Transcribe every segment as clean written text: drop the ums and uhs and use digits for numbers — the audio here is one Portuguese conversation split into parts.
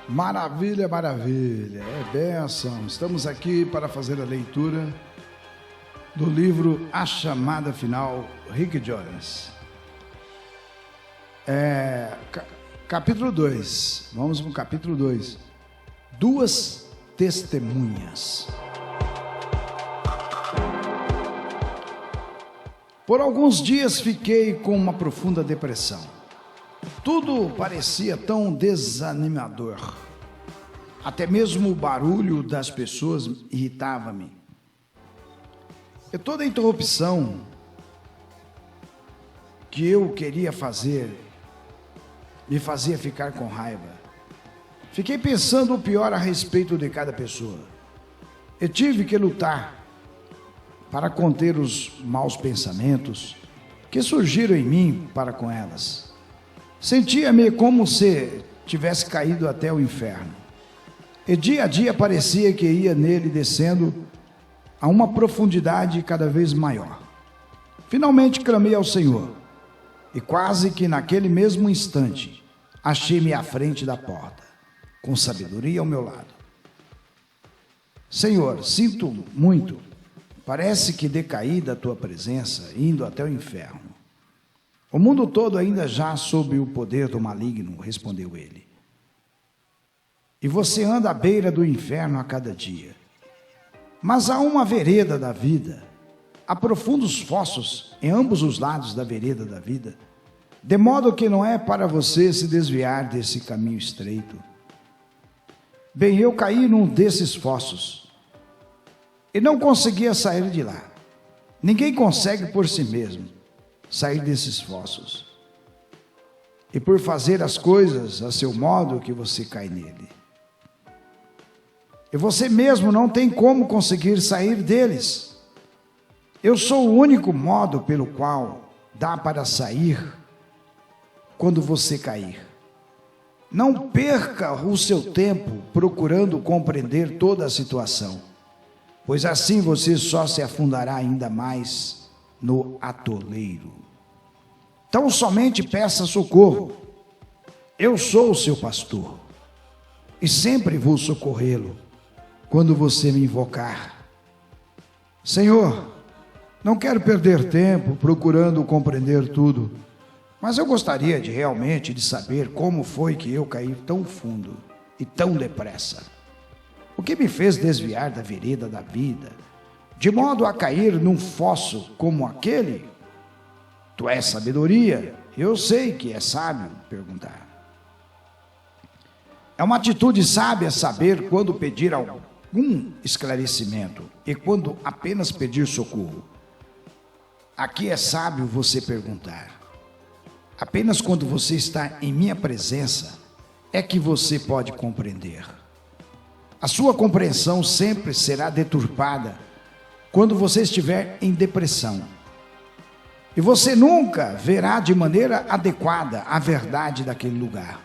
Maravilha, maravilha, é bênção. Estamos aqui para fazer a leitura do livro A Chamada Final, Rick Jones. Capítulo 2, vamos para o capítulo 2. Duas testemunhas. Por alguns dias fiquei com uma profunda depressão. Tudo parecia tão desanimador. Até mesmo o barulho das pessoas irritava-me. E toda interrupção que eu queria fazer me fazia ficar com raiva. Fiquei pensando o pior a respeito de cada pessoa. Eu tive que lutar para conter os maus pensamentos que surgiram em mim para com elas. Sentia-me como se tivesse caído até o inferno. E dia a dia parecia que ia nele descendo a uma profundidade cada vez maior. Finalmente clamei ao Senhor, e quase que naquele mesmo instante, achei-me à frente da porta, com sabedoria ao meu lado. Senhor, sinto muito, parece que decaí da tua presença, indo até o inferno. O mundo todo ainda já sob o poder do maligno, respondeu ele. E você anda à beira do inferno a cada dia. Mas há uma vereda da vida, há profundos fossos em ambos os lados da vereda da vida, de modo que não é para você se desviar desse caminho estreito. Bem, eu caí num desses fossos e não conseguia sair de lá. Ninguém consegue por si mesmo sair desses fossos. E por fazer as coisas a seu modo que você cai nele. E você mesmo não tem como conseguir sair deles. Eu sou o único modo pelo qual dá para sair quando você cair. Não perca o seu tempo procurando compreender toda a situação, pois assim você só se afundará ainda mais no atoleiro. Então somente peça socorro. Eu sou o seu pastor e sempre vou socorrê-lo quando você me invocar. Senhor, não quero perder tempo procurando compreender tudo, mas eu gostaria realmente de saber como foi que eu caí tão fundo e tão depressa. O que me fez desviar da vereda da vida, de modo a cair num fosso como aquele? Tu és sabedoria? Eu sei que é sábio perguntar. É uma atitude sábia saber quando pedir algum esclarecimento e quando apenas pedir socorro. Aqui é sábio você perguntar. Apenas quando você está em minha presença é que você pode compreender. A sua compreensão sempre será deturpada quando você estiver em depressão. E você nunca verá de maneira adequada a verdade daquele lugar.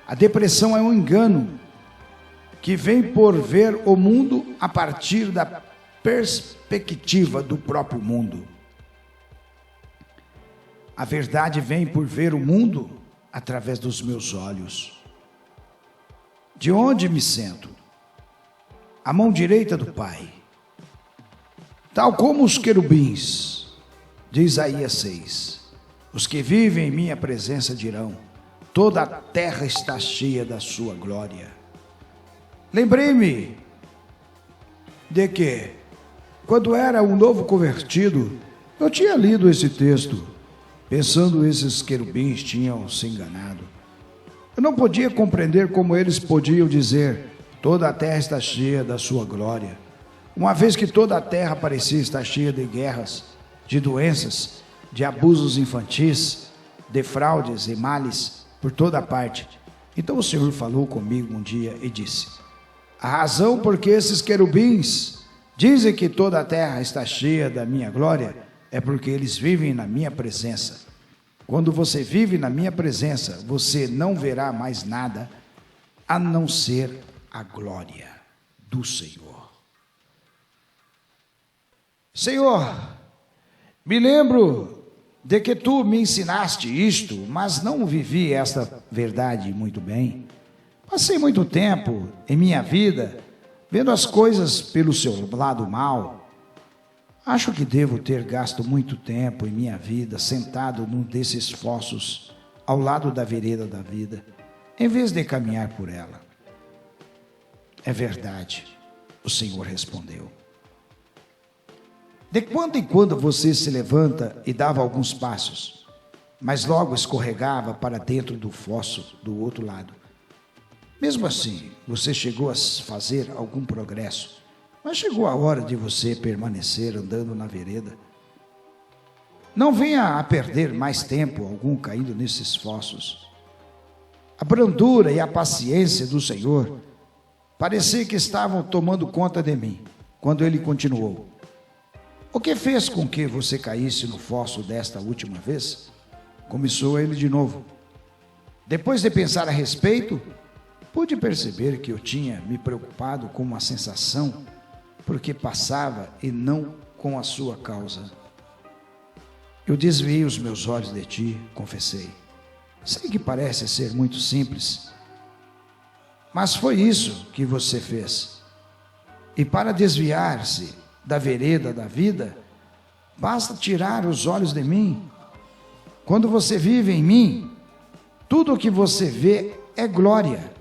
A depressão é um engano que vem por ver o mundo a partir da perspectiva do próprio mundo. A verdade vem por ver o mundo através dos meus olhos. De onde me sento? À mão direita do Pai. Tal como os querubins, de Isaías 6. Os que vivem em minha presença dirão: toda a terra está cheia da sua glória. Lembrei-me de que, quando era um novo convertido, eu tinha lido esse texto, pensando esses querubins tinham se enganado. Eu não podia compreender como eles podiam dizer: toda a terra está cheia da sua glória, uma vez que toda a terra parecia estar cheia de guerras, de doenças, de abusos infantis, de fraudes e males por toda parte. Então o Senhor falou comigo um dia e disse: a razão por que esses querubins dizem que toda a terra está cheia da minha glória é porque eles vivem na minha presença. Quando você vive na minha presença, você não verá mais nada a não ser a glória do Senhor. Senhor, me lembro de que tu me ensinaste isto, mas não vivi esta verdade muito bem. Passei muito tempo em minha vida vendo as coisas pelo seu lado mal. Acho que devo ter gasto muito tempo em minha vida sentado num desses fossos ao lado da vereda da vida, em vez de caminhar por ela. É verdade, o Senhor respondeu. De quando em quando você se levanta e dava alguns passos, mas logo escorregava para dentro do fosso do outro lado. Mesmo assim, você chegou a fazer algum progresso, mas chegou a hora de você permanecer andando na vereda. Não venha a perder mais tempo algum caindo nesses fossos. A brandura e a paciência do Senhor parecia que estavam tomando conta de mim, quando ele continuou. O que fez com que você caísse no fosso desta última vez? Começou ele de novo. Depois de pensar a respeito, pude perceber que eu tinha me preocupado com uma sensação porque passava e não com a sua causa. Eu desviei os meus olhos de ti, confessei. Sei que parece ser muito simples, mas foi isso que você fez. E para desviar-se da vereda da vida, basta tirar os olhos de mim. Quando você vive em mim, tudo o que você vê é glória.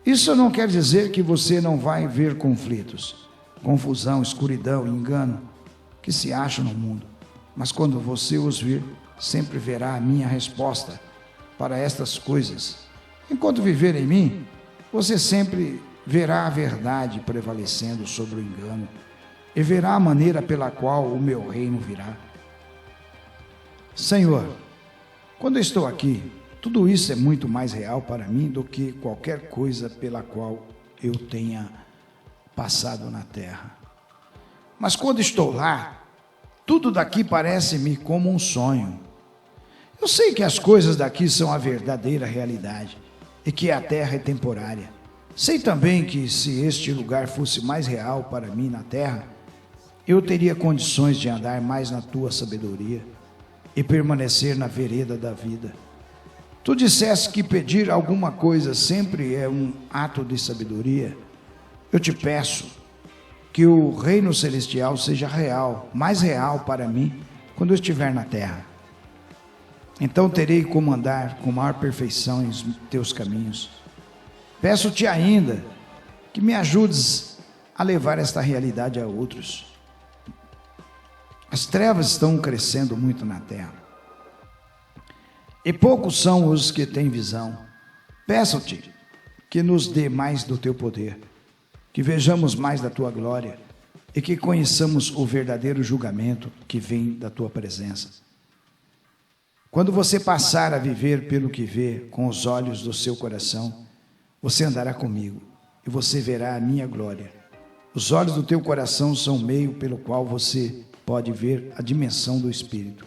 Isso não quer dizer que você não vai ver conflitos, confusão, escuridão e engano que se acham no mundo. Mas quando você os vir, sempre verá a minha resposta para estas coisas. Enquanto viver em mim, você sempre verá a verdade prevalecendo sobre o engano e verá a maneira pela qual o meu reino virá. Senhor, quando eu estou aqui, tudo isso é muito mais real para mim do que qualquer coisa pela qual eu tenha passado na terra. Mas quando estou lá, tudo daqui parece-me como um sonho. Eu sei que as coisas daqui são a verdadeira realidade e que a terra é temporária. Sei também que se este lugar fosse mais real para mim na terra, eu teria condições de andar mais na tua sabedoria e permanecer na vereda da vida. Tu disseste que pedir alguma coisa sempre é um ato de sabedoria. Eu te peço que o reino celestial seja real, mais real para mim, quando eu estiver na terra. Então terei como andar com maior perfeição em teus caminhos. Peço-te ainda que me ajudes a levar esta realidade a outros. As trevas estão crescendo muito na terra. E poucos são os que têm visão. Peço-te que nos dê mais do teu poder, que vejamos mais da tua glória e que conheçamos o verdadeiro julgamento que vem da tua presença. Quando você passar a viver pelo que vê com os olhos do seu coração, você andará comigo e você verá a minha glória. Os olhos do teu coração são o meio pelo qual você pode ver a dimensão do Espírito.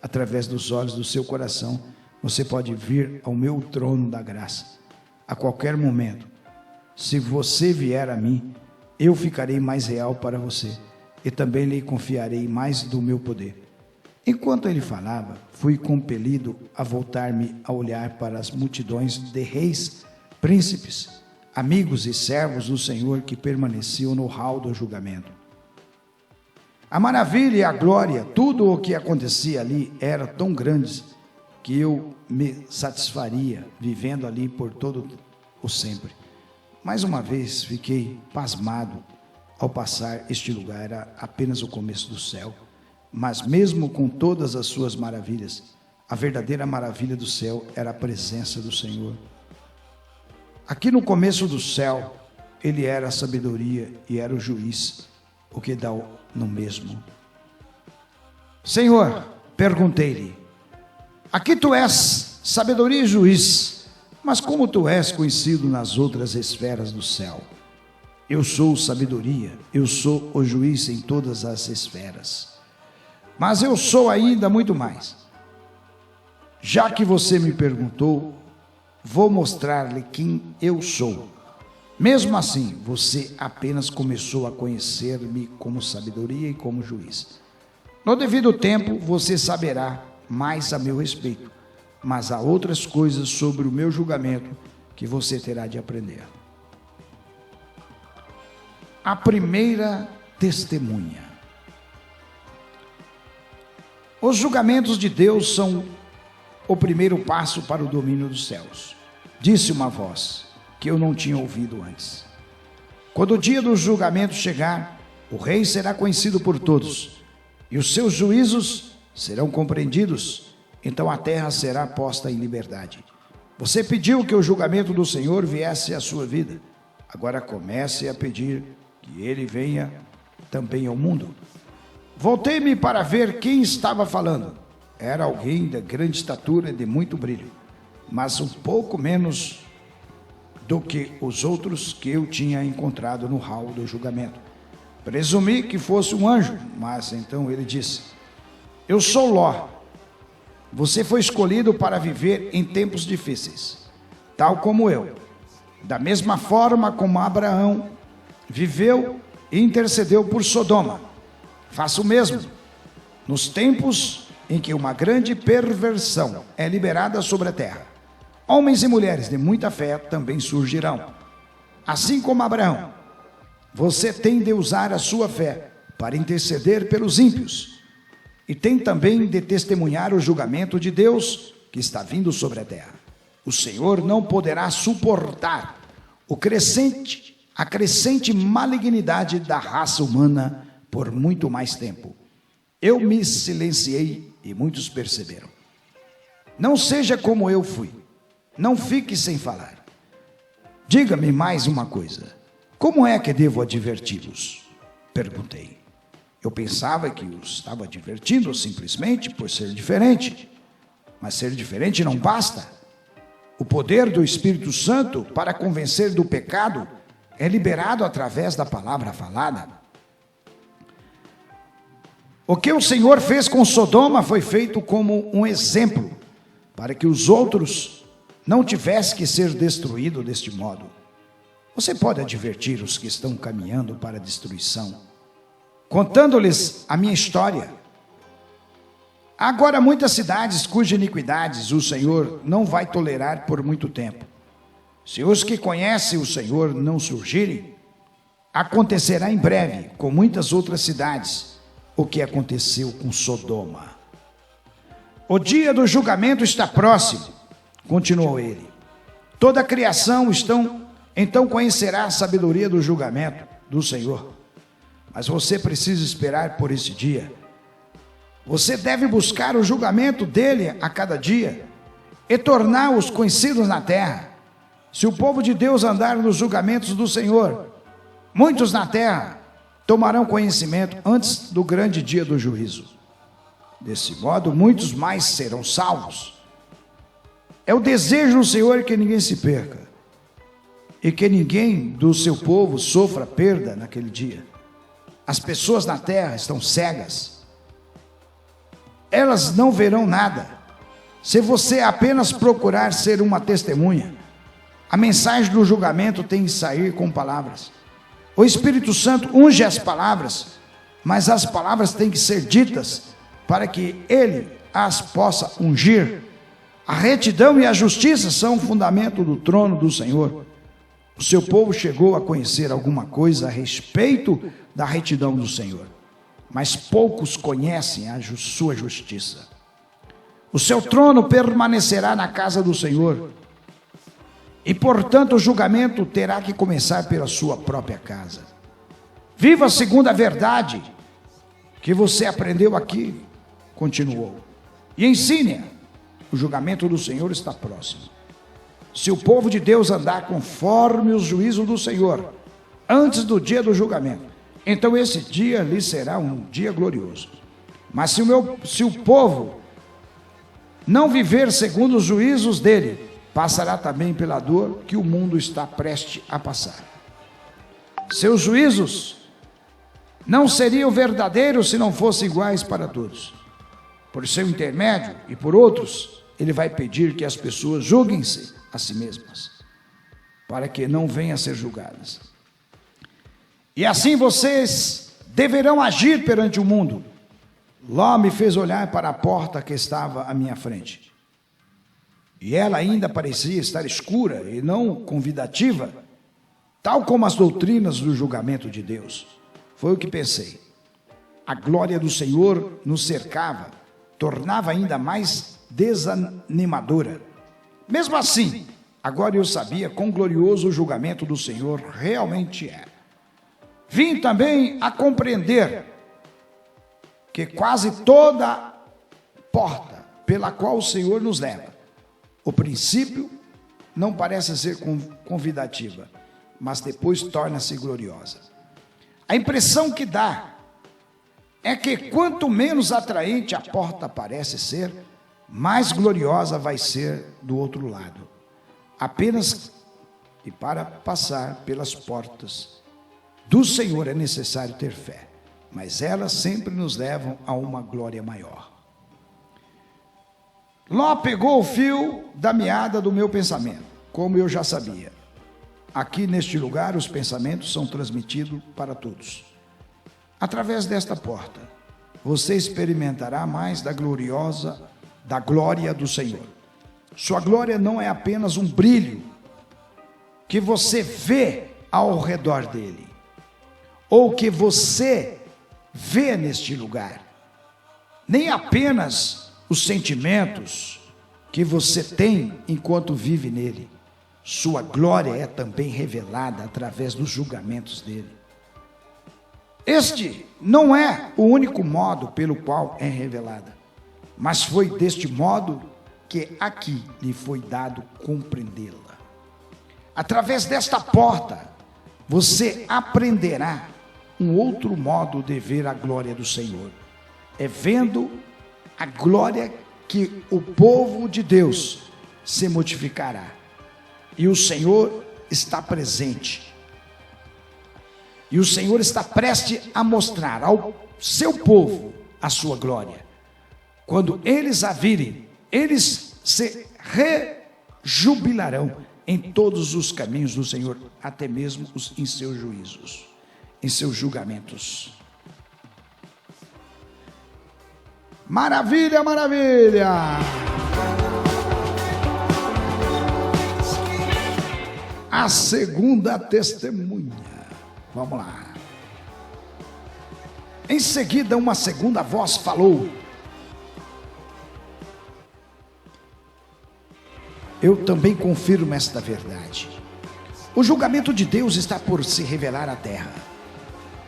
Através dos olhos do seu coração, você pode vir ao meu trono da graça. A qualquer momento, se você vier a mim, eu ficarei mais real para você e também lhe confiarei mais do meu poder. Enquanto ele falava, fui compelido a voltar-me a olhar para as multidões de reis, príncipes, amigos e servos do Senhor que permaneciam no hall do julgamento. A maravilha e a glória, tudo o que acontecia ali era tão grande que eu me satisfaria vivendo ali por todo o sempre. Mais uma vez fiquei pasmado ao passar este lugar. Era apenas o começo do céu, mas mesmo com todas as suas maravilhas, a verdadeira maravilha do céu era a presença do Senhor. Aqui no começo do céu, ele era a sabedoria e era o juiz, o que dá no mesmo. Senhor, perguntei-lhe, aqui tu és sabedoria e juiz, mas como tu és conhecido nas outras esferas do céu? Eu sou sabedoria, eu sou o juiz em todas as esferas, mas eu sou ainda muito mais. Já que você me perguntou, vou mostrar-lhe quem eu sou. Mesmo assim, você apenas começou a conhecer-me como sabedoria e como juiz. No devido tempo, você saberá mais a meu respeito. mas há outras coisas sobre o meu julgamento que você terá de aprender. A primeira testemunha. Os julgamentos de Deus são o primeiro passo para o domínio dos céus. Disse uma voz que eu não tinha ouvido antes. Quando o dia do julgamento chegar, o rei será conhecido por todos, e os seus juízos serão compreendidos, então a terra será posta em liberdade. Você pediu que o julgamento do Senhor viesse à sua vida. Agora comece a pedir que ele venha também ao mundo. Voltei-me para ver quem estava falando. Era alguém de grande estatura e de muito brilho, mas um pouco menos do que os outros que eu tinha encontrado no hall do julgamento. Presumi que fosse um anjo, mas então ele disse: eu sou Ló. Você foi escolhido para viver em tempos difíceis, tal como eu. Da mesma forma como Abraão viveu e intercedeu por Sodoma. Faça o mesmo nos tempos em que uma grande perversão é liberada sobre a terra. Homens e mulheres de muita fé também surgirão. Assim como Abraão, você tem de usar a sua fé para interceder pelos ímpios, e tem também de testemunhar o julgamento de Deus que está vindo sobre a terra. O Senhor não poderá suportar a crescente malignidade da raça humana por muito mais tempo. Eu me silenciei e muitos perceberam. Não seja como eu fui. Não fique sem falar. Diga-me mais uma coisa. Como é que devo adverti-los? Perguntei. Eu pensava que os estava advertindo simplesmente por ser diferente. Mas ser diferente não basta. O poder do Espírito Santo para convencer do pecado é liberado através da palavra falada. O que o Senhor fez com Sodoma foi feito como um exemplo, para que os outros não tivessem que ser destruídos deste modo. Você pode advertir os que estão caminhando para a destruição, contando-lhes a minha história. Agora, muitas cidades cujas iniquidades o Senhor não vai tolerar por muito tempo. Se os que conhecem o Senhor não surgirem, acontecerá em breve com muitas outras cidades o que aconteceu com Sodoma. O dia do julgamento está próximo, continuou ele. Toda a criação então conhecerá a sabedoria do julgamento do Senhor. Mas você precisa esperar por esse dia. Você deve buscar o julgamento dele a cada dia e torná-los conhecidos na terra. Se o povo de Deus andar nos julgamentos do Senhor, muitos na terra tomarão conhecimento antes do grande dia do juízo. Desse modo, muitos mais serão salvos. É o desejo do Senhor que ninguém se perca, e que ninguém do seu povo sofra perda naquele dia. As pessoas na terra estão cegas. Elas não verão nada. Se você apenas procurar ser uma testemunha, a mensagem do julgamento tem que sair com palavras. O Espírito Santo unge as palavras, mas as palavras têm que ser ditas para que ele as possa ungir. A retidão e a justiça são o fundamento do trono do Senhor. O seu povo chegou a conhecer alguma coisa a respeito da retidão do Senhor, mas poucos conhecem a sua justiça. O seu trono permanecerá na casa do Senhor, e portanto o julgamento terá que começar pela sua própria casa. Viva segundo a verdade que você aprendeu aqui, continuou, e ensine-a. O julgamento do Senhor está próximo. Se o povo de Deus andar conforme os juízos do Senhor, antes do dia do julgamento, então esse dia lhe será um dia glorioso. Mas se o povo não viver segundo os juízos dele, passará também pela dor que o mundo está prestes a passar. Seus juízos não seriam verdadeiros se não fossem iguais para todos. Por seu intermédio e por outros, ele vai pedir que as pessoas julguem-se a si mesmas, para que não venham a ser julgadas. E assim vocês deverão agir perante o mundo. Ló me fez olhar para a porta que estava à minha frente. e ela ainda parecia estar escura e não convidativa, tal como as doutrinas do julgamento de Deus. Foi o que pensei. A glória do Senhor nos cercava, tornava ainda mais desanimadora. Mesmo assim, agora eu sabia quão glorioso o julgamento do Senhor realmente é. Vim também a compreender que quase toda porta pela qual o Senhor nos leva, o princípio não parece ser convidativa, mas depois torna-se gloriosa. A impressão que dá é que quanto menos atraente a porta parece ser, mais gloriosa vai ser do outro lado. Apenas e para passar pelas portas do Senhor é necessário ter fé, mas elas sempre nos levam a uma glória maior. Ló pegou o fio da meada do meu pensamento, como eu já sabia. Aqui neste lugar os pensamentos são transmitidos para todos. Através desta porta, você experimentará mais da glória do Senhor. Sua glória não é apenas um brilho que você vê ao redor dele, ou que você vê neste lugar, nem apenas os sentimentos que você tem enquanto vive nele. Sua glória é também revelada através dos julgamentos dele. Este não é o único modo pelo qual é revelada, mas foi deste modo que aqui lhe foi dado compreendê-la. Através desta porta, você aprenderá um outro modo de ver a glória do Senhor. É vendo a glória que o povo de Deus se mortificará. E o Senhor está presente. E o Senhor está prestes a mostrar ao seu povo a sua glória. Quando eles a virem, eles se rejubilarão em todos os caminhos do Senhor, até mesmo em seus juízos, em seus julgamentos. Maravilha, maravilha! A segunda testemunha. Vamos lá. Em seguida, uma segunda voz falou: eu também confirmo esta verdade. O julgamento de Deus está por se revelar à terra.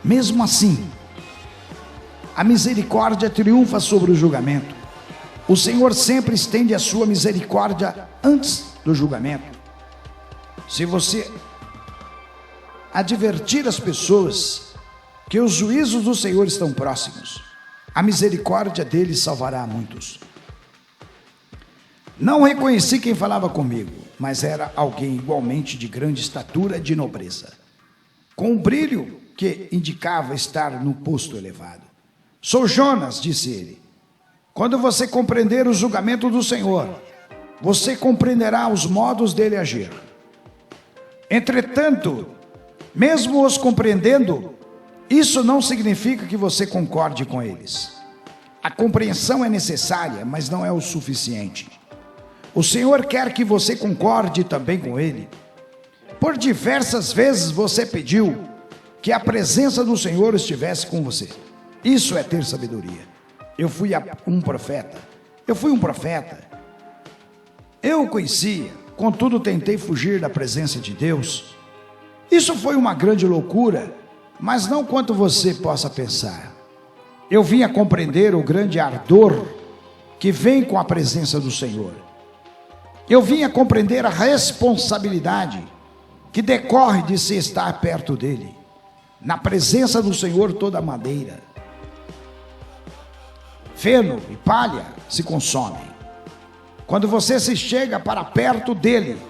Mesmo assim, a misericórdia triunfa sobre o julgamento. O Senhor sempre estende a sua misericórdia antes do julgamento. Se você advertir as pessoas que os juízos do Senhor estão próximos, a misericórdia dele salvará a muitos. Não reconheci quem falava comigo, mas era alguém igualmente de grande estatura e de nobreza, com um brilho que indicava estar no posto elevado. Sou Jonas, disse ele. Quando você compreender o julgamento do Senhor, você compreenderá os modos dele agir. Entretanto, mesmo os compreendendo, isso não significa que você concorde com eles. A compreensão é necessária, mas não é o suficiente. O Senhor quer que você concorde também com ele. Por diversas vezes você pediu que a presença do Senhor estivesse com você. Isso é ter sabedoria. Eu fui um profeta. Eu o conhecia, contudo tentei fugir da presença de Deus. Isso foi uma grande loucura, mas não quanto você possa pensar. Eu vim a compreender o grande ardor que vem com a presença do Senhor. Eu vim a compreender a responsabilidade que decorre de se estar perto dele. Na presença do Senhor toda madeira, feno e palha se consomem. Quando você se chega para perto dele,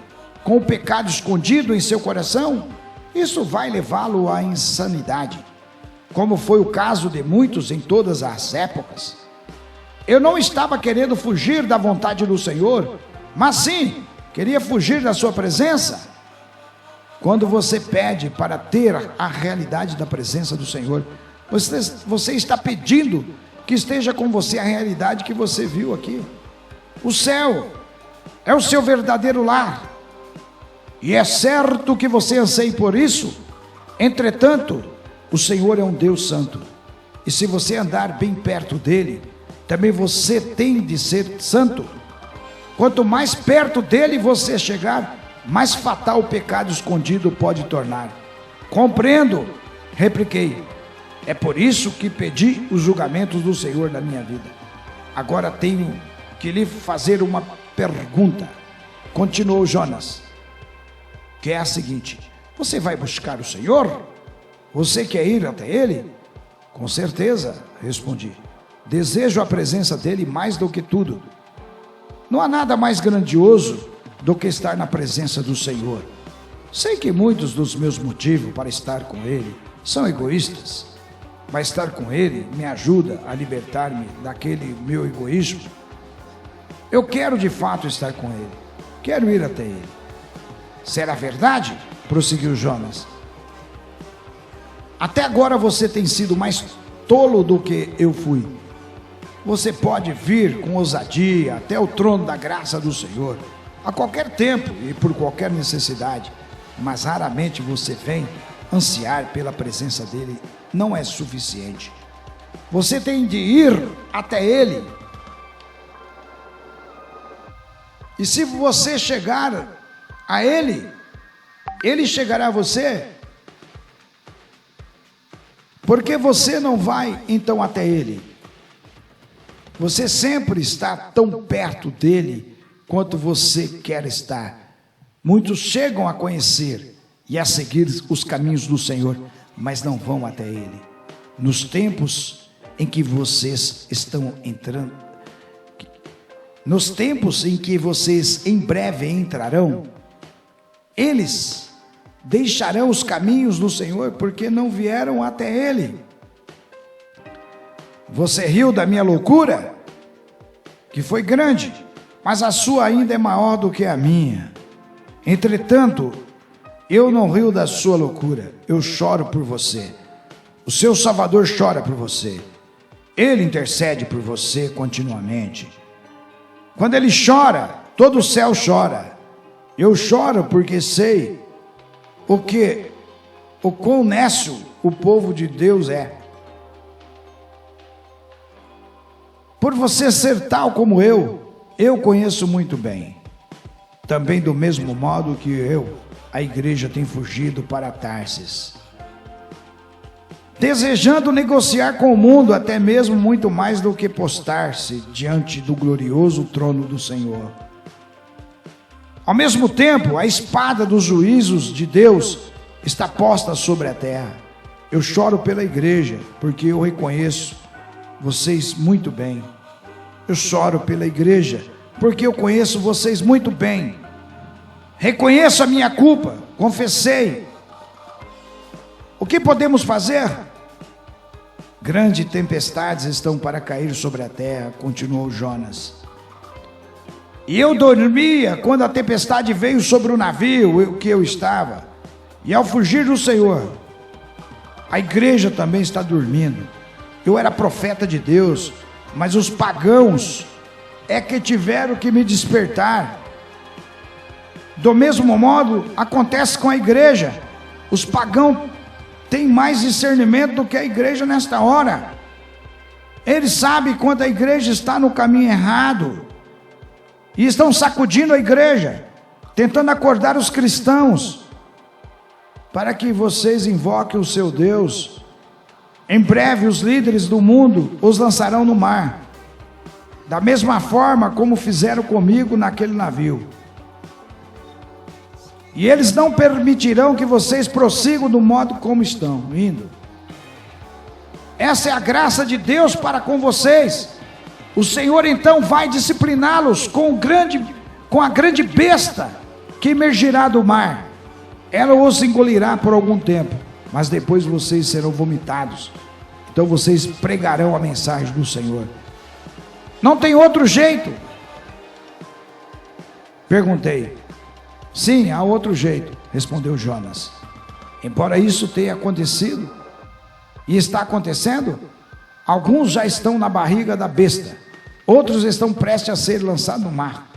com o pecado escondido em seu coração, isso vai levá-lo à insanidade, como foi o caso de muitos em todas as épocas. Eu não estava querendo fugir da vontade do Senhor, mas sim, queria fugir da sua presença. Quando você pede para ter a realidade da presença do Senhor, você está pedindo que esteja com você a realidade que você viu aqui. O céu, é o seu verdadeiro lar. E é certo que você anseia por isso. Entretanto, o Senhor é um Deus santo. E se você andar bem perto dele, também você tem de ser santo. Quanto mais perto dele você chegar, mais fatal o pecado escondido pode tornar. Compreendo, repliquei. É por isso que pedi os julgamentos do Senhor na minha vida. Agora tenho que lhe fazer uma pergunta. Continuou Jonas, que é a seguinte: você vai buscar o Senhor? Você quer ir até ele? Com certeza, respondi. Desejo a presença dele mais do que tudo. Não há nada mais grandioso do que estar na presença do Senhor. Sei que muitos dos meus motivos para estar com ele são egoístas, mas estar com ele me ajuda a libertar-me daquele meu egoísmo. Eu quero de fato estar com ele, quero ir até ele. Será verdade? Prosseguiu Jonas. Até agora você tem sido mais tolo do que eu fui. Você pode vir com ousadia até o trono da graça do Senhor, a qualquer tempo e por qualquer necessidade, mas raramente você vem. Ansiar pela presença dele não é suficiente. Você tem de ir até ele. E se você chegar a ele, ele chegará a você. Por que você não vai então até ele? Você sempre está tão perto dele quanto você quer estar. Muitos chegam a conhecer e a seguir os caminhos do Senhor, mas não vão até ele. Nos tempos em que vocês estão entrando, nos tempos em que vocês em breve entrarão, eles deixarão os caminhos do Senhor porque não vieram até ele. Você riu da minha loucura, que foi grande, mas a sua ainda é maior do que a minha. Entretanto, eu não rio da sua loucura, eu choro por você. O seu Salvador chora por você. Ele intercede por você continuamente. Quando ele chora, todo o céu chora. Eu choro porque sei o quão nécio o povo de Deus é. Por você ser tal como eu conheço muito bem. Também do mesmo modo que a igreja tem fugido para Tarsis, desejando negociar com o mundo, até mesmo muito mais do que postar-se diante do glorioso trono do Senhor. Ao mesmo tempo, a espada dos juízos de Deus está posta sobre a terra. Eu choro pela igreja, porque eu reconheço vocês muito bem. Eu choro pela igreja, porque eu conheço vocês muito bem. Reconheço a minha culpa, confessei. O que podemos fazer? Grandes tempestades estão para cair sobre a terra, continuou Jonas. E eu dormia quando a tempestade veio sobre o navio que eu estava. E ao fugir do Senhor, a igreja também está dormindo. Eu era profeta de Deus, mas os pagãos é que tiveram que me despertar. Do mesmo modo, acontece com a igreja. Os pagãos têm mais discernimento do que a igreja nesta hora. Eles sabem quando a igreja está no caminho errado. E estão sacudindo a igreja, tentando acordar os cristãos, para que vocês invoquem o seu Deus. Em breve os líderes do mundo os lançarão no mar, da mesma forma como fizeram comigo naquele navio. E eles não permitirão que vocês prossigam do modo como estão indo. Essa é a graça de Deus para com vocês. O Senhor então vai discipliná-los com a grande besta que emergirá do mar. Ela os engolirá por algum tempo, mas depois vocês serão vomitados. Então vocês pregarão a mensagem do Senhor. Não tem outro jeito? Perguntei. Sim, há outro jeito, respondeu Jonas. Embora isso tenha acontecido, e está acontecendo, alguns já estão na barriga da besta, outros estão prestes a ser lançados no mar.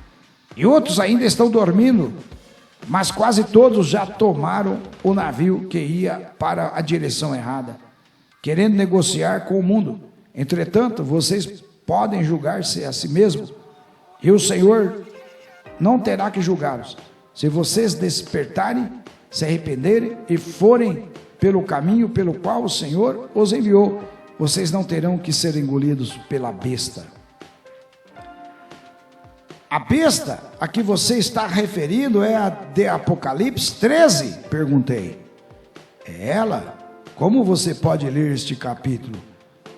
e outros ainda estão dormindo, mas quase todos já tomaram o navio que ia para a direção errada, querendo negociar com o mundo. Entretanto, vocês podem julgar-se a si mesmos, e o Senhor não terá que julgá-los. Se vocês despertarem, se arrependerem e forem pelo caminho pelo qual o Senhor os enviou, vocês não terão que ser engolidos pela besta. A besta a que você está referindo é a de Apocalipse 13? Perguntei. É ela? Como você pode ler este capítulo?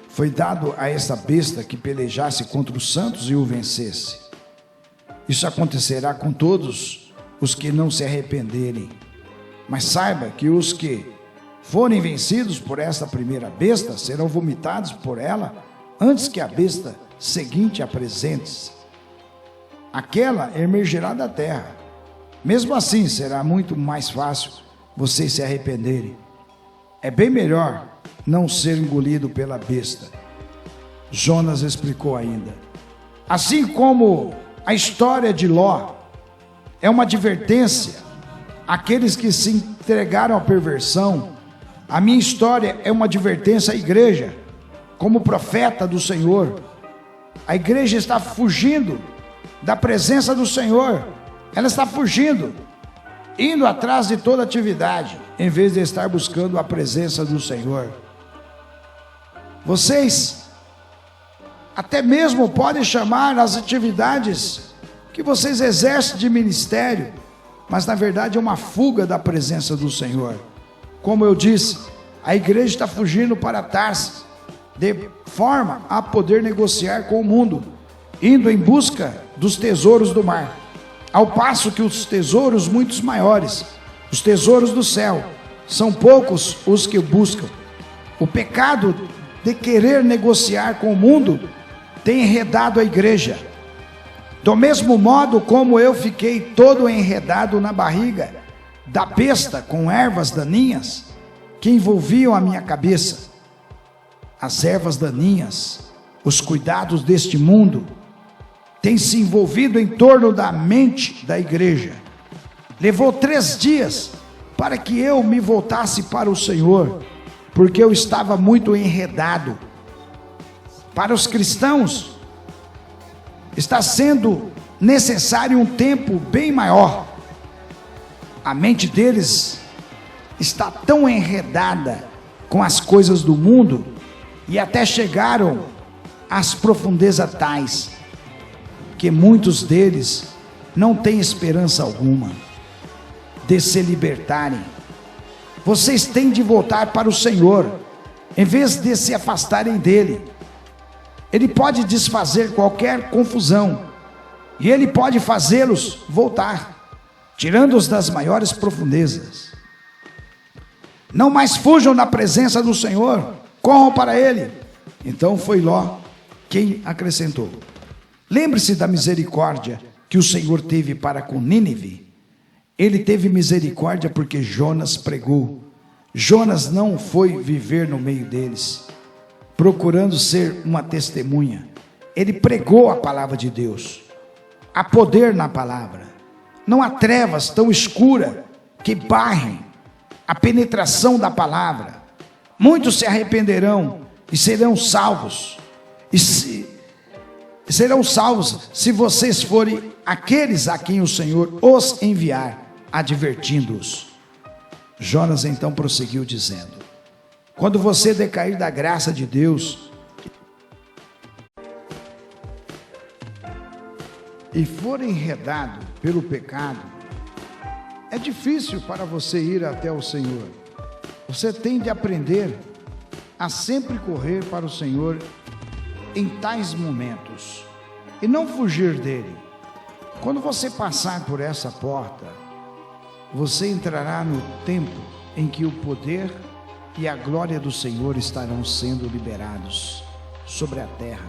Foi dado a esta besta que pelejasse contra os santos e o vencesse. Isso acontecerá com todos os que não se arrependerem. Mas saiba que os que forem vencidos por esta primeira besta serão vomitados por ela antes que a besta seguinte apresente-se. Aquela emergirá da terra. Mesmo assim, será muito mais fácil vocês se arrependerem. É bem melhor não ser engolido pela besta. Jonas explicou ainda. Assim como a história de Ló é uma advertência àqueles que se entregaram à perversão, a minha história é uma advertência à igreja. Como profeta do Senhor, a igreja está fugindo da presença do Senhor. Ela está fugindo, indo atrás de toda atividade, em vez de estar buscando a presença do Senhor. Vocês até mesmo podem chamar as atividades que vocês exercem de ministério, mas na verdade é uma fuga da presença do Senhor. Como eu disse, a igreja está fugindo para Tarsis, de forma a poder negociar com o mundo, indo em busca dos tesouros do mar, ao passo que os tesouros muito maiores, os tesouros do céu, são poucos os que buscam. O pecado de querer negociar com o mundo tem enredado a igreja, do mesmo modo como eu fiquei todo enredado na barriga da besta com ervas daninhas que envolviam a minha cabeça. As ervas daninhas, os cuidados deste mundo, tem se envolvido em torno da mente da igreja. Levou 3 dias para que eu me voltasse para o Senhor, porque eu estava muito enredado. Para os cristãos, está sendo necessário um tempo bem maior. A mente deles está tão enredada com as coisas do mundo, e até chegaram às profundezas tais, que muitos deles não têm esperança alguma de se libertarem. Vocês têm de voltar para o Senhor, em vez de se afastarem dele. Ele pode desfazer qualquer confusão, e ele pode fazê-los voltar, tirando-os das maiores profundezas. Não mais fujam da presença do Senhor, corram para ele. Então foi Ló quem acrescentou: lembre-se da misericórdia que o Senhor teve para com Nínive. Ele teve misericórdia porque Jonas pregou. Jonas não foi viver no meio deles, procurando ser uma testemunha. Ele pregou a palavra de Deus. Há poder na palavra. Não há trevas tão escuras que barrem a penetração da palavra. Muitos se arrependerão e serão salvos. Serão salvos se vocês forem aqueles a quem o Senhor os enviar, advertindo-os. Jonas então prosseguiu dizendo: quando você decair da graça de Deus e for enredado pelo pecado, é difícil para você ir até o Senhor. Você tem de aprender a sempre correr para o Senhor em tais momentos e não fugir dele. Quando você passar por essa porta, você entrará no tempo em que o poder e a glória do Senhor estarão sendo liberados sobre a terra,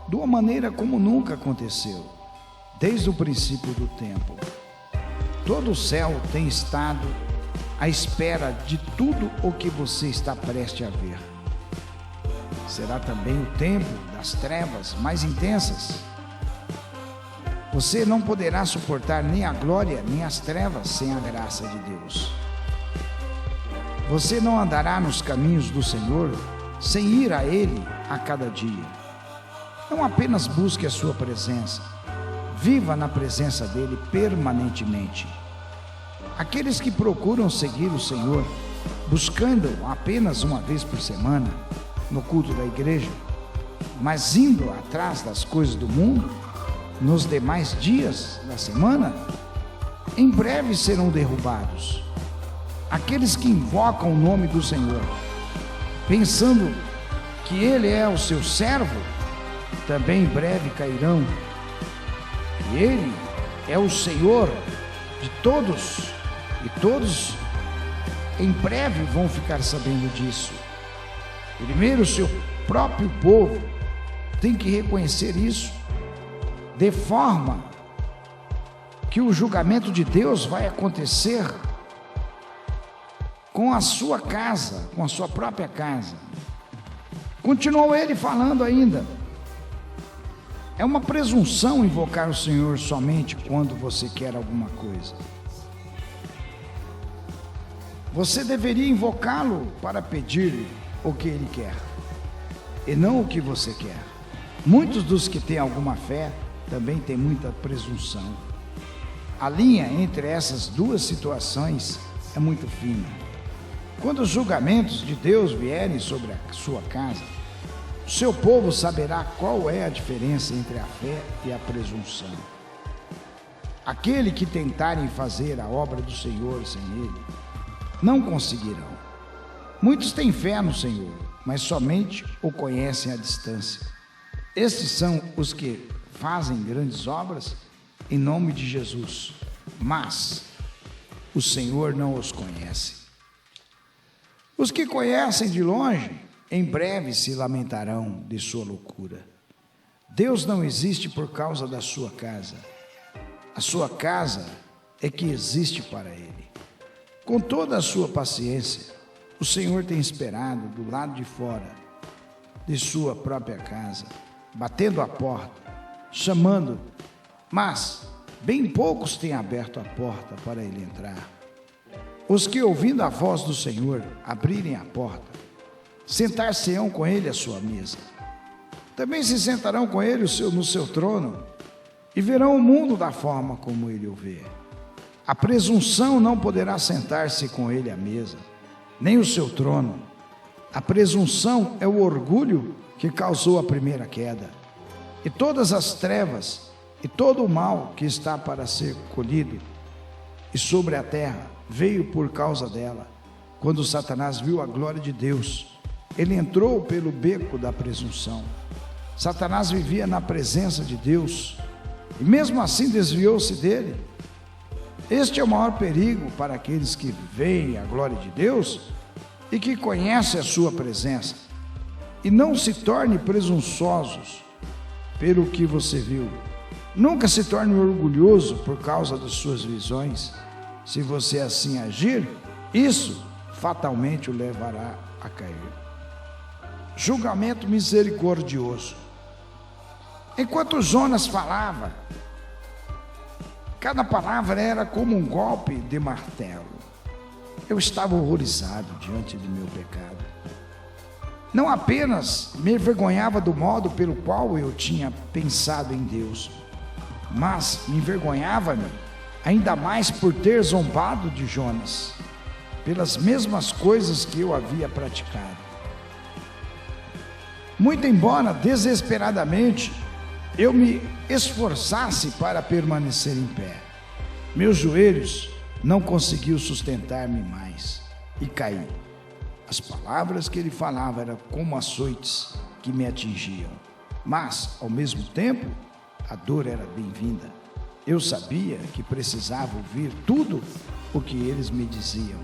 de uma maneira como nunca aconteceu, desde o princípio do tempo. Todo o céu tem estado à espera de tudo o que você está prestes a ver. Será também o tempo das trevas mais intensas. Você não poderá suportar nem a glória, nem as trevas sem a graça de Deus. Você não andará nos caminhos do Senhor sem ir a Ele a cada dia. Não apenas busque a sua presença, viva na presença dEle permanentemente. Aqueles que procuram seguir o Senhor, buscando apenas uma vez por semana, no culto da igreja, mas indo atrás das coisas do mundo, nos demais dias da semana, em breve serão derrubados. Aqueles que invocam o nome do Senhor, pensando que Ele é o seu servo, também em breve cairão. E Ele é o Senhor de todos, e todos em breve vão ficar sabendo disso. Primeiro, o seu próprio povo tem que reconhecer isso, de forma que o julgamento de Deus vai acontecer com a sua casa, com a sua própria casa. Continuou ele falando ainda: é uma presunção invocar o Senhor somente quando você quer alguma coisa. Você deveria invocá-lo para pedir-lhe o que ele quer, e não o que você quer. Muitos dos que têm alguma fé também têm muita presunção. A linha entre essas duas situações é muito fina. Quando os julgamentos de Deus vierem sobre a sua casa, o seu povo saberá qual é a diferença entre a fé e a presunção. Aquele que tentarem fazer a obra do Senhor sem Ele, não conseguirão. Muitos têm fé no Senhor, mas somente o conhecem à distância. Estes são os que fazem grandes obras em nome de Jesus, mas o Senhor não os conhece. Os que conhecem de longe, em breve se lamentarão de sua loucura. Deus não existe por causa da sua casa. A sua casa é que existe para Ele. Com toda a sua paciência, o Senhor tem esperado do lado de fora de sua própria casa, batendo a porta, chamando, mas bem poucos têm aberto a porta para Ele entrar. Os que, ouvindo a voz do Senhor, abrirem a porta, sentar-se-ão com Ele à sua mesa. Também se sentarão com Ele no seu trono, e verão o mundo da forma como Ele o vê. A presunção não poderá sentar-se com Ele à mesa, nem o seu trono. A presunção é o orgulho que causou a primeira queda, e todas as trevas e todo o mal que está para ser colhido e sobre a terra veio por causa dela. Quando Satanás viu a glória de Deus, ele entrou pelo beco da presunção. Satanás vivia na presença de Deus e mesmo assim desviou-se dele. Este é o maior perigo para aqueles que veem a glória de Deus e que conhecem a sua presença. E não se torne presunçosos pelo que você viu. Nunca se torne orgulhoso por causa das suas visões. Se você assim agir, isso fatalmente o levará a cair. Julgamento misericordioso. Enquanto Jonas falava, cada palavra era como um golpe de martelo. Eu estava horrorizado diante do meu pecado. Não apenas me envergonhava do modo pelo qual eu tinha pensado em Deus, mas me envergonhava-me ainda mais por ter zombado de Jonas, pelas mesmas coisas que eu havia praticado. Muito embora desesperadamente eu me esforçasse para permanecer em pé, meus joelhos não conseguiam sustentar-me mais e caí. As palavras que ele falava eram como açoites que me atingiam, mas ao mesmo tempo a dor era bem-vinda. Eu sabia que precisava ouvir tudo o que eles me diziam,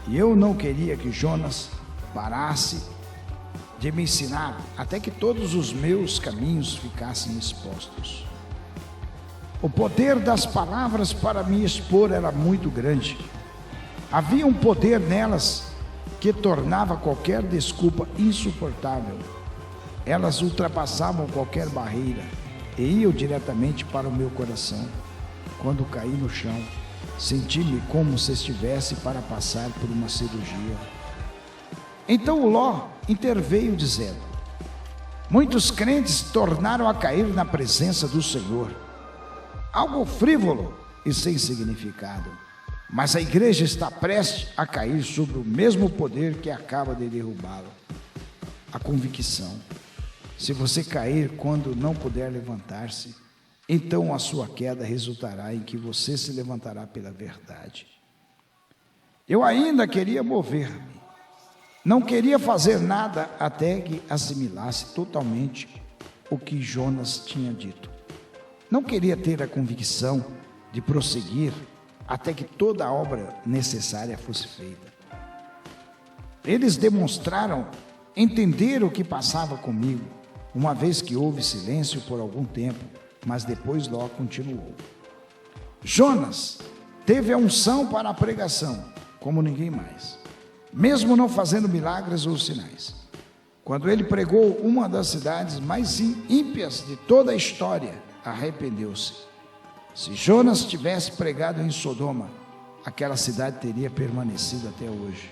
e eu não queria que Jonas parasse de me ensinar até que todos os meus caminhos ficassem expostos. O poder das palavras para me expor era muito grande. Havia um poder nelas que tornava qualquer desculpa insuportável. Elas ultrapassavam qualquer barreira e iam diretamente para o meu coração. Quando caí no chão, senti-me como se estivesse para passar por uma cirurgia. Então o Ló interveio dizendo: muitos crentes tornaram a cair na presença do Senhor. Algo frívolo e sem significado. Mas a igreja está prestes a cair sobre o mesmo poder que acaba de derrubá-lo. A convicção. Se você cair quando não puder levantar-se, então a sua queda resultará em que você se levantará pela verdade. Eu ainda queria mover-me. Não queria fazer nada até que assimilasse totalmente o que Jonas tinha dito. Não queria ter a convicção de prosseguir até que toda a obra necessária fosse feita. Eles demonstraram entender o que passava comigo, uma vez que houve silêncio por algum tempo, mas depois Ló continuou. Jonas teve a unção para a pregação, como ninguém mais, mesmo não fazendo milagres ou sinais. Quando ele pregou, uma das cidades mais ímpias de toda a história arrependeu-se. Se Jonas tivesse pregado em Sodoma, aquela cidade teria permanecido até hoje,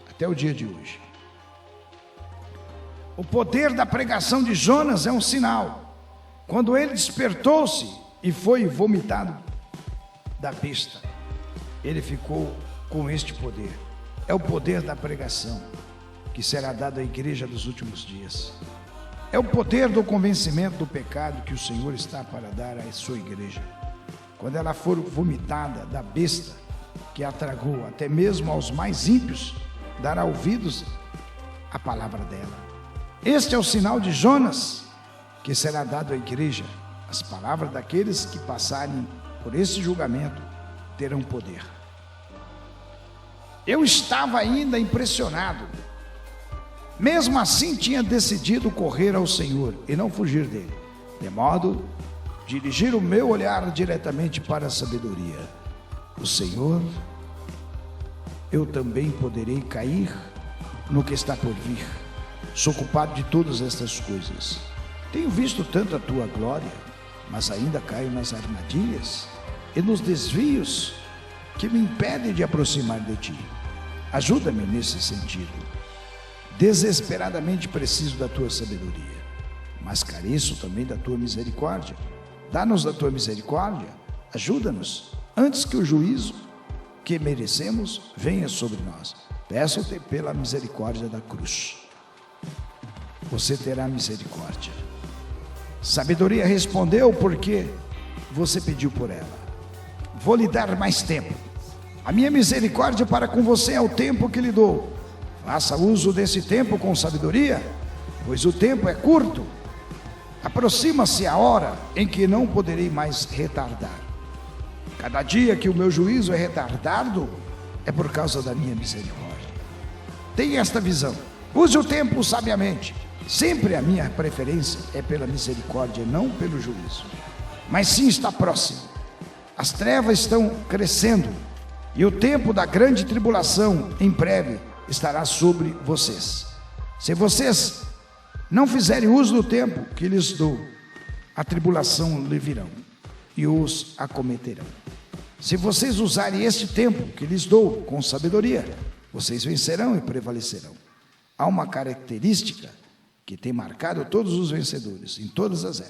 até o dia de hoje. O poder da pregação de Jonas é um sinal. Quando ele despertou-se e foi vomitado da besta, ele ficou com este poder. É o poder da pregação que será dado à igreja dos últimos dias. É o poder do convencimento do pecado que o Senhor está para dar à sua igreja. Quando ela for vomitada da besta que a tragou, até mesmo aos mais ímpios, dará ouvidos à palavra dela. Este é o sinal de Jonas, que será dado à igreja. As palavras daqueles que passarem por esse julgamento terão poder. Eu estava ainda impressionado. Mesmo assim, tinha decidido correr ao Senhor e não fugir dele, de modo dirigir o meu olhar diretamente para a sabedoria. O Senhor, eu também poderei cair no que está por vir. Sou culpado de todas estas coisas. Tenho visto tanto a tua glória, mas ainda caio nas armadilhas e nos desvios que me impedem de aproximar de ti. Ajuda-me nesse sentido. Desesperadamente preciso da tua sabedoria, mas careço também da tua misericórdia. Dá-nos da tua misericórdia, ajuda-nos, antes que o juízo que merecemos venha sobre nós. Peço-te pela misericórdia da cruz. Você terá misericórdia. Sabedoria respondeu, porque você pediu por ela. Vou lhe dar mais tempo. A minha misericórdia para com você é o tempo que lhe dou. Faça uso desse tempo com sabedoria, pois o tempo é curto. Aproxima-se a hora em que não poderei mais retardar. Cada dia que o meu juízo é retardado, é por causa da minha misericórdia. Tenha esta visão. Use o tempo sabiamente. Sempre a minha preferência é pela misericórdia, não pelo juízo. Mas sim, está próximo. As trevas estão crescendo e o tempo da grande tribulação em breve estará sobre vocês. Se vocês não fizerem uso do tempo que lhes dou, a tribulação lhe virão e os acometerão. Se vocês usarem este tempo que lhes dou com sabedoria, vocês vencerão e prevalecerão. Há uma característica que tem marcado todos os vencedores em todas as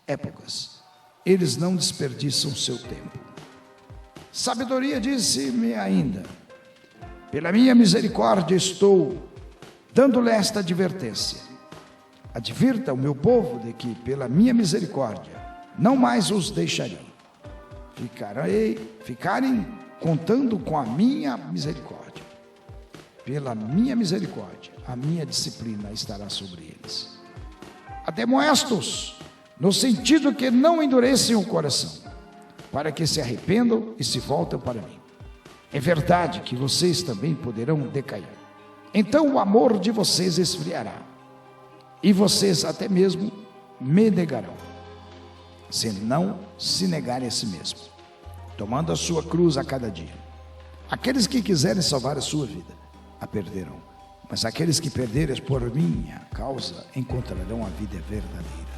épocas. Eles não desperdiçam seu tempo. Sabedoria disse-me ainda: pela minha misericórdia estou dando-lhe esta advertência. Advirta o meu povo de que pela minha misericórdia não mais os deixarei. Ficarem contando com a minha misericórdia. Pela minha misericórdia, a minha disciplina estará sobre eles. Admoestos, no sentido que não endureçam o coração, para que se arrependam e se voltem para mim. É verdade que vocês também poderão decair. Então o amor de vocês esfriará, e vocês até mesmo me negarão, se não se negarem a si mesmo, tomando a sua cruz a cada dia. Aqueles que quiserem salvar a sua vida, a perderão, mas aqueles que perderem por minha causa, encontrarão a vida verdadeira.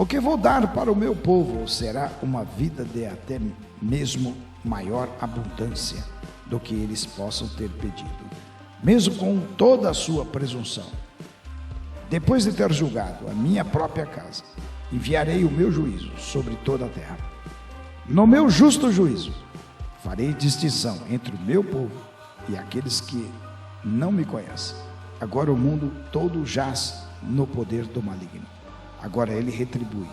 O que vou dar para o meu povo será uma vida de até mesmo maior abundância do que eles possam ter pedido, mesmo com toda a sua presunção. Depois de ter julgado a minha própria casa, enviarei o meu juízo sobre toda a terra. No meu justo juízo, farei distinção entre o meu povo e aqueles que não me conhecem. Agora o mundo todo jaz no poder do maligno. Agora ele retribui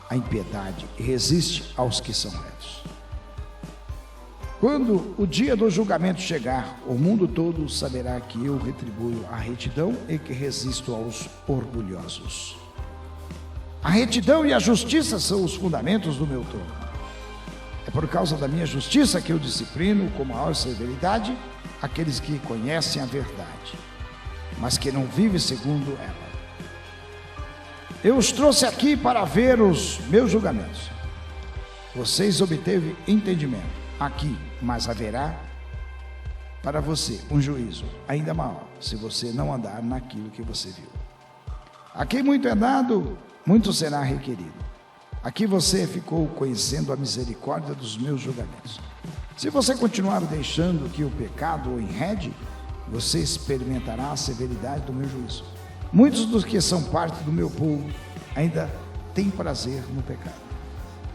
a impiedade e resiste aos que são retos. Quando o dia do julgamento chegar, o mundo todo saberá que eu retribuo a retidão e que resisto aos orgulhosos. A retidão e a justiça são os fundamentos do meu trono. É por causa da minha justiça que eu disciplino com maior severidade aqueles que conhecem a verdade, mas que não vivem segundo ela. Eu os trouxe aqui para ver os meus julgamentos. Vocês obteve entendimento aqui, mas haverá para você um juízo ainda maior, se você não andar naquilo que você viu. Aqui muito é dado, muito será requerido. Aqui você ficou conhecendo a misericórdia dos meus julgamentos. Se você continuar deixando que o pecado o enrede, você experimentará a severidade do meu juízo. Muitos dos que são parte do meu povo ainda têm prazer no pecado.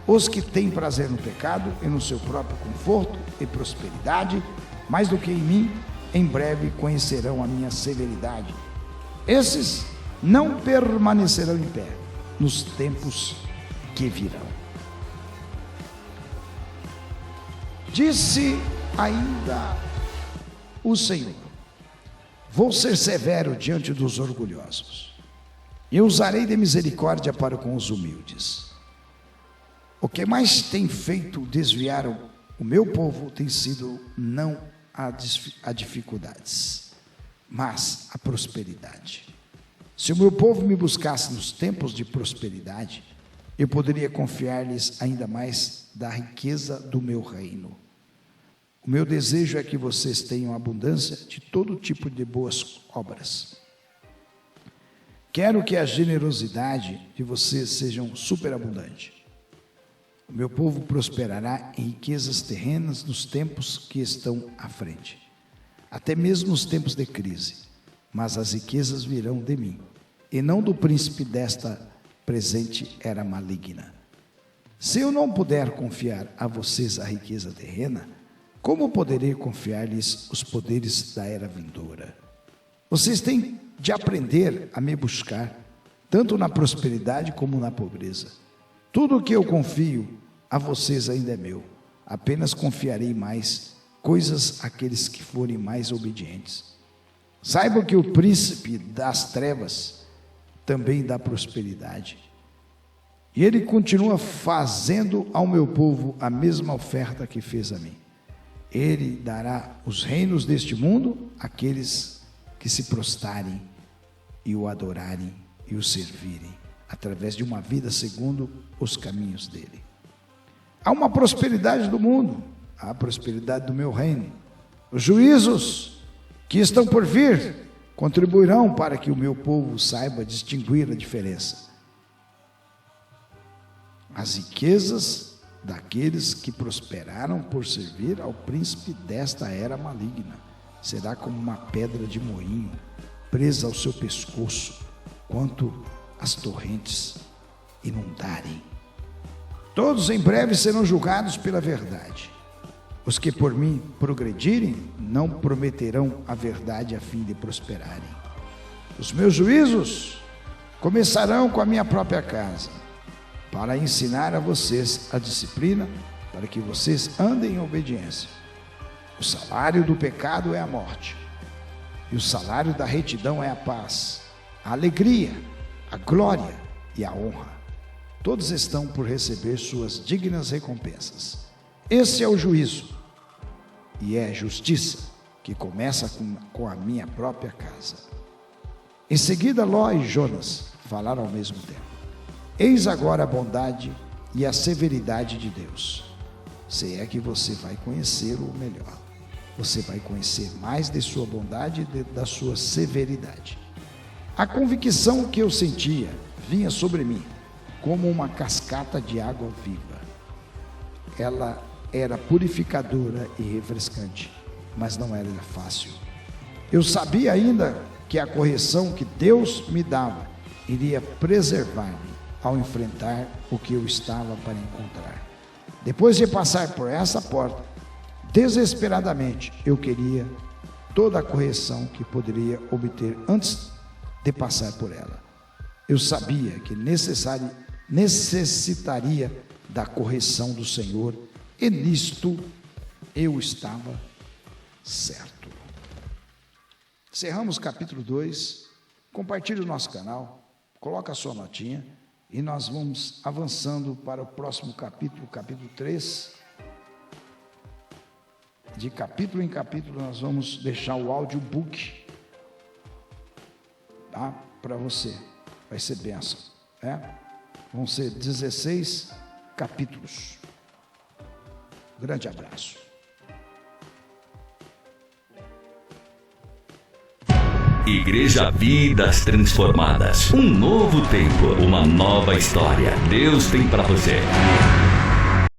Os que têm prazer no pecado e no seu próprio conforto e prosperidade, mais do que em mim, em breve conhecerão a minha severidade. Esses não permanecerão em pé nos tempos que virão. Disse ainda o Senhor: vou ser severo diante dos orgulhosos, e usarei de misericórdia para com os humildes. O que mais tem feito desviar o meu povo tem sido não a dificuldades, mas a prosperidade. Se o meu povo me buscasse nos tempos de prosperidade, eu poderia confiar-lhes ainda mais da riqueza do meu reino. O meu desejo é que vocês tenham abundância de todo tipo de boas obras. Quero que a generosidade de vocês seja superabundante. O meu povo prosperará em riquezas terrenas nos tempos que estão à frente, até mesmo nos tempos de crise, mas as riquezas virão de mim, e não do príncipe desta presente era maligna. Se eu não puder confiar a vocês a riqueza terrena, como poderei confiar-lhes os poderes da era vindoura? Vocês têm de aprender a me buscar, tanto na prosperidade como na pobreza. Tudo o que eu confio a vocês ainda é meu. Apenas confiarei mais coisas àqueles que forem mais obedientes. Saibam que o príncipe das trevas também dá prosperidade. E ele continua fazendo ao meu povo a mesma oferta que fez a mim. Ele dará os reinos deste mundo àqueles que se prostrarem e o adorarem e o servirem, através de uma vida segundo os caminhos dele. Há uma prosperidade do mundo, há a prosperidade do meu reino. Os juízos que estão por vir contribuirão para que o meu povo saiba distinguir a diferença. As riquezas daqueles que prosperaram por servir ao príncipe desta era maligna será como uma pedra de moinho presa ao seu pescoço, quanto as torrentes inundarem. Todos em breve serão julgados pela verdade. Os que por mim progredirem não prometerão a verdade a fim de prosperarem. Os meus juízos começarão com a minha própria casa, para ensinar a vocês a disciplina, para que vocês andem em obediência. O salário do pecado é a morte, e o salário da retidão é a paz, a alegria, a glória e a honra. Todos estão por receber suas dignas recompensas. Esse é o juízo, e é justiça, que começa com a minha própria casa. Em seguida, Ló e Jonas falaram ao mesmo tempo. Eis agora a bondade e a severidade de Deus. Se é que você vai conhecê-lo melhor. Você vai conhecer mais de sua bondade e da sua severidade. A convicção que eu sentia vinha sobre mim, como uma cascata de água viva. Ela era purificadora e refrescante, mas não era fácil. Eu sabia ainda que a correção que Deus me dava iria preservar-me ao enfrentar o que eu estava para encontrar. Depois de passar por essa porta, desesperadamente, eu queria toda a correção que poderia obter antes de passar por ela. Eu sabia que necessitaria da correção do Senhor, e nisto eu estava certo. Encerramos capítulo 2, compartilhe o nosso canal, coloca a sua notinha, e nós vamos avançando para o próximo capítulo, capítulo 3. De capítulo em capítulo nós vamos deixar o audiobook, tá? Para você, vai ser bênção, né? Vão ser 16 capítulos. Grande abraço. Igreja Vidas Transformadas. Um novo tempo, uma nova história. Deus tem para você.